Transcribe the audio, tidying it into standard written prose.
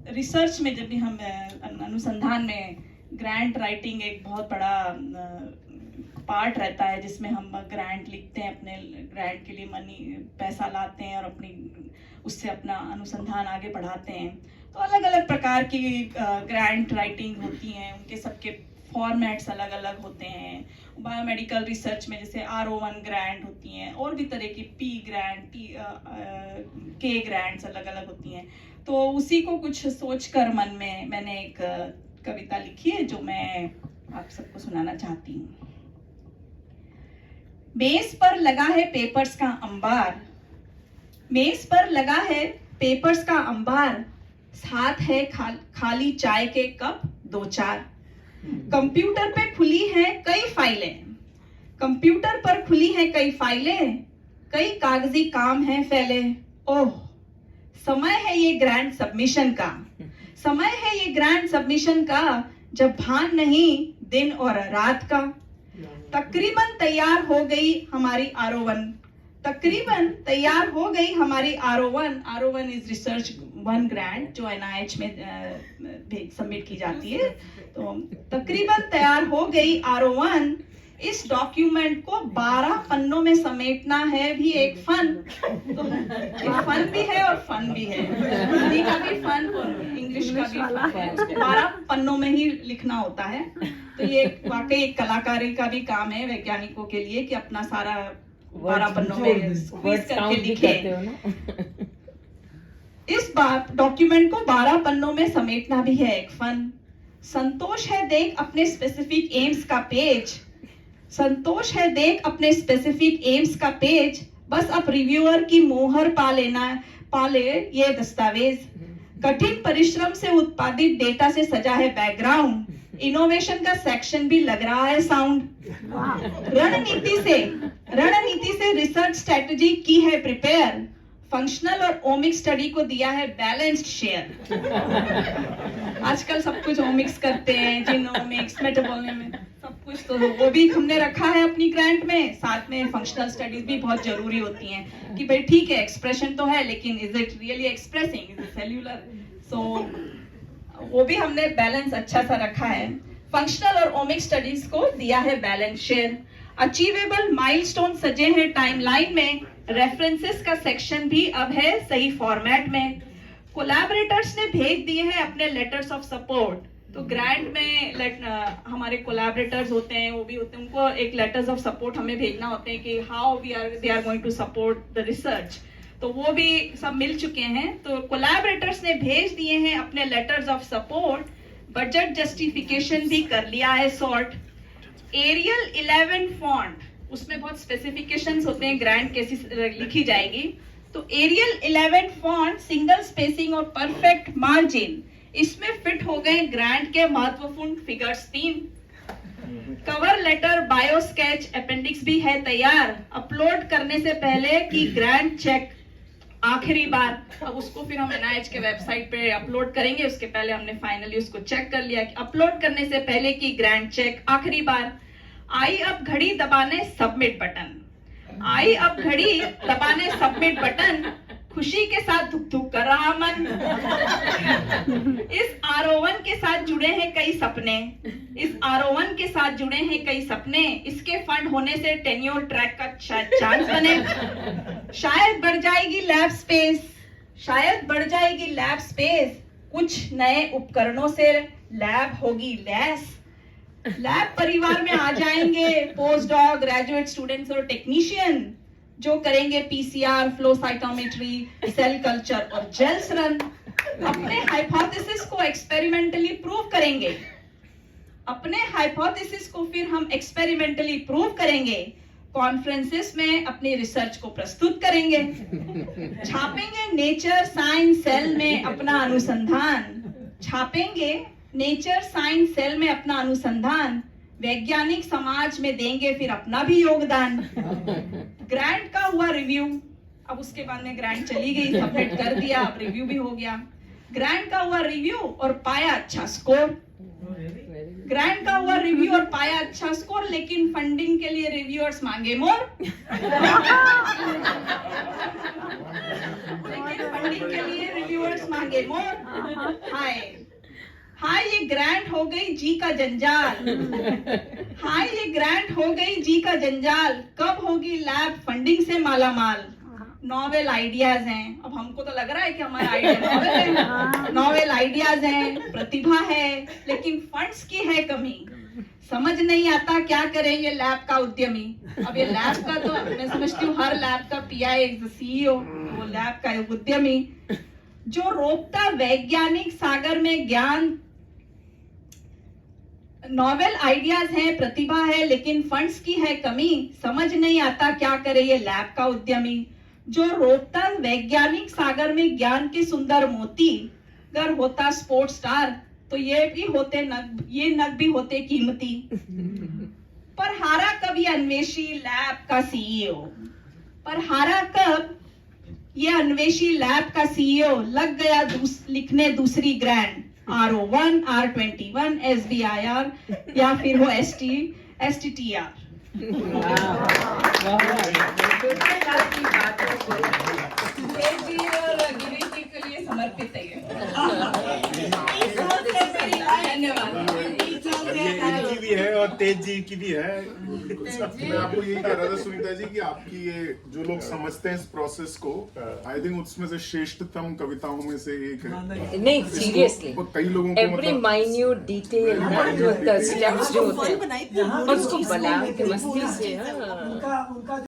Research में जब भी हम अनुसंधान में ग्रांट राइटिंग एक बहुत बड़ा पार्ट रहता है, जिसमें हम ग्रांट लिखते हैं, अपने ग्रांट के लिए पैसा लाते हैं और अपनी उससे अपना अनुसंधान आगे बढ़ाते हैं। तो अलग अलग प्रकार की ग्रांट राइटिंग होती हैं, उनके सबके फॉर्मेट्स अलग अलग होते हैं। बायोमेडिकल रिसर्च में जैसे RO1 ग्रांट होती हैं, और भी तरह की P ग्रांट, K ग्रांट्स अलग अलग होती हैं। तो उसी को कुछ सोचकर मन में मैंने एक कविता लिखी है जो मैं आप सबको सुनाना चाहती हूँ। मेज पर लगा है पेपर्स का अंबार, मेज पर लगा है पेपर्स का अंबार, साथ है खाली चाय के कप दो चार। कंप्यूटर पे खुली हैं कई फाइलें, कंप्यूटर पर खुली हैं कई फाइलें, कई कागजी काम हैं फैले। ओह, समय है ये ग्रांट सबमिशन का, समय है ये ग्रांट सबमिशन का, जब भान नहीं दिन और रात का। तकरीबन तैयार हो गई हमारी RO1, तकरीबन तैयार हो गई हमारी RO1। RO1 is research 1 grant जो NIH में सबमिट की जाती है। तो तकरीबन तैयार हो गई RO1। इस डॉक्यूमेंट को 12 पन्नों में समेटना है भी एक फन। तो ये फन भी है और फन भी है, हिंदी का भी फन और इंग्लिश का भी फन है। उसको 12 पन्नों में ही लिखना होता है। तो ये वाकई एक कलाकारी का भी काम है वैज्ञानिकों के लिए कि अपना सारा 12 पन्नों में स्क्वीज करके लिखे। इस बात डॉक्यूमेंट को 12 पन्नों में समेटना भी है एक फन। संतोष है देख अपने स्पेसिफिक एम्स का पेज, संतोष है देख अपने स्पेसिफिक एम्स का पेज, बस अब रिव्यूअर की मोहर पाले ये दस्तावेज। कठिन परिश्रम से उत्पादित डेटा से सजा है बैकग्राउंड, इनोवेशन का सेक्शन भी लग रहा है साउंड। रणनीति से रिसर्च स्ट्रेटजी की है प्रिपेयर, फंक्शनल और ओमिक स्टडी को दिया है बैलेंस्ड शेयर। आजकल सब कुछ ओमिक्स करते हैं, जीनोमिक्स, मेटाबोलिज्म, सब कुछ, तो वो भी हमने रखा है अपनी ग्रांट में। साथ में फंक्शनल स्टडीज भी बहुत जरूरी होती हैं कि भाई ठीक है एक्सप्रेशन तो है, लेकिन is it really expressing, is it cellular. So वो भी हमने बैलेंस अच्छा सा रखा है। फंक्शनल और ओमिक स्टडीज को दिया है बैलेंस शेयर। अचीवेबल माइलस्टोन सजे हैं टाइमलाइन में, रेफरेंसेस का सेक्शन भी अब है सही फॉर्मेट में। कोलैबोरेटर्स ने भेज दिए हैं अपने लेटर्स ऑफ सपोर्ट। तो ग्रांट में हमारे कोलैबोरेटर्स होते हैं, वो भी होते हैं, उनको एक लेटर्स ऑफ सपोर्ट हमें भेजना होते हैं कि how they are going to support the research. तो वो भी सब मिल चुके हैं। तो कोलैबोरेटर्स ने भेज दिए हैं अपने letters of support. Budget justification भी कर लिया है सॉर्ट। एरियल 11 फॉन्ट, उसमें बहुत स्पेसिफिकेशंस होते हैं ग्रांट कैसी लिखी जाएगी। तो एरियल 11 फॉन्ट, सिंगल स्पेसिंग और परफेक्ट मार्जिन, इसमें फिट हो गए ग्रांट के महत्वपूर्ण figures 3। Cover letter, bio sketch, appendix भी है तैयार। अपलोड करने से पहले की ग्रांट चेक आखिरी बार। अब उसको फिर हम NIH के वेबसाइट पे अपलोड करेंगे, उसके पहले हमने फाइनली उसको चेक कर लिया कि अपलोड करने से पहले की ग्रांट चेक आखिरी बार। आई अब घड़ी दबाने सबमिट बटन, आई अब घड़ी दबाने सबमिट बटन, खुशी के साथ धुक धुक कर रहा मन। इस RO1 के साथ जुड़े हैं कई सपने, इस RO1 के साथ जुड़े हैं कई सपने, इसके फंड होने से टेन्योर ट्रैक का चांस बने। शायद बढ़ जाएगी लैब स्पेस, शायद बढ़ जाएगी लैब स्पेस, कुछ नए उपकरणों से लैब होगी लैस। लैब परिवार में आ जाएंगे पोस्ट डॉक, ग्रेजुएट स्टूडेंट्स और टेक्नीशियन, जो करेंगे PCR, flow cytometry, cell culture और जेल्स रन। अपने हाइपोथेसिस को एक्सपेरिमेंटली प्रूव करेंगे, अपने हाइपोथेसिस को फिर हम एक्सपेरिमेंटली प्रूव करेंगे। कॉन्फ्रेंसेस में अपनी रिसर्च को प्रस्तुत करेंगे, छापेंगे नेचर, साइंस, सेल में अपना अनुसंधान, छापेंगे नेचर, साइंस, सेल में अपना अनुसंधान, वैज्ञानिक समाज में देंगे फिर अपना भी योगदान। ग्रांट का हुआ रिव्यू, अब उसके बाद में ग्रांट चली गई, सबमिट कर दिया, अब रिव्यू भी हो गया। ग्रांट का हुआ रिव्यू और पाया अच्छा स्कोर, ग्रांट का हुआ रिव्यू और पाया अच्छा स्कोर, लेकिन फंडिंग के लिए रिव्यूअर्स मांगे मोर। लेकिन फंडिंग के लिए रिव्यूअर्स मांगे मोर। हाय हाय ये ग्रांट हो गई जी का जंजाल। हाय ये ग्रांट हो गई जी का जंजाल, कब होगी लैब फंडिंग से मालामाल। नॉवेल आइडियाज हैं, अब हमको तो लग रहा है कि हमारा आइडिया नॉवेल है। नॉवेल आइडियाज हैं, प्रतिभा है, लेकिन फंड्स की है कमी। समझ नहीं आता क्या करें ये लैब का उद्यमी। अब ये लैब का तो मैं समझती हूँ हर लैब का पीआई इज द सीईओ, वो लैब का उद्यमी जो रोकता वैज्ञानिक सागर में ज्ञान। नॉवेल आइडियाज हैं, प्रतिभा है, लेकिन फंड्स की है कमी। समझ नहीं आता क्या करे ये लैब का उद्यमी जो रोकता वैज्ञानिक सागर में ज्ञान के सुंदर मोती। अगर होता स्पोर्ट्स स्टार तो ये भी होते नग, ये नग भी होते कीमती। पर हारा कब ये अन्वेषी लैब का सीईओ। पर हारा कब ये अन्वेषी लैब का सीईओ। लग गया लिखने दूसरी ग्रैंड R01, R21, SBIR या फिर हो STTR। तेजी और गिरीश जी के लिए समर्पित है। धन्यवाद। की भी है और तेज जी की भी है। मैं आपको यही कह रहा था सुनीता जी कि आपकी ये जो लोग समझते हैं इस प्रोसेस को, आई थिंक उसमें से श्रेष्ठतम कविताओं में से एक है। नहीं सीरियसली, कई लोगों को एवरी माइन्यूट डिटेल जो स्टेप्स जो होते हैं उसको बना के मस्ती से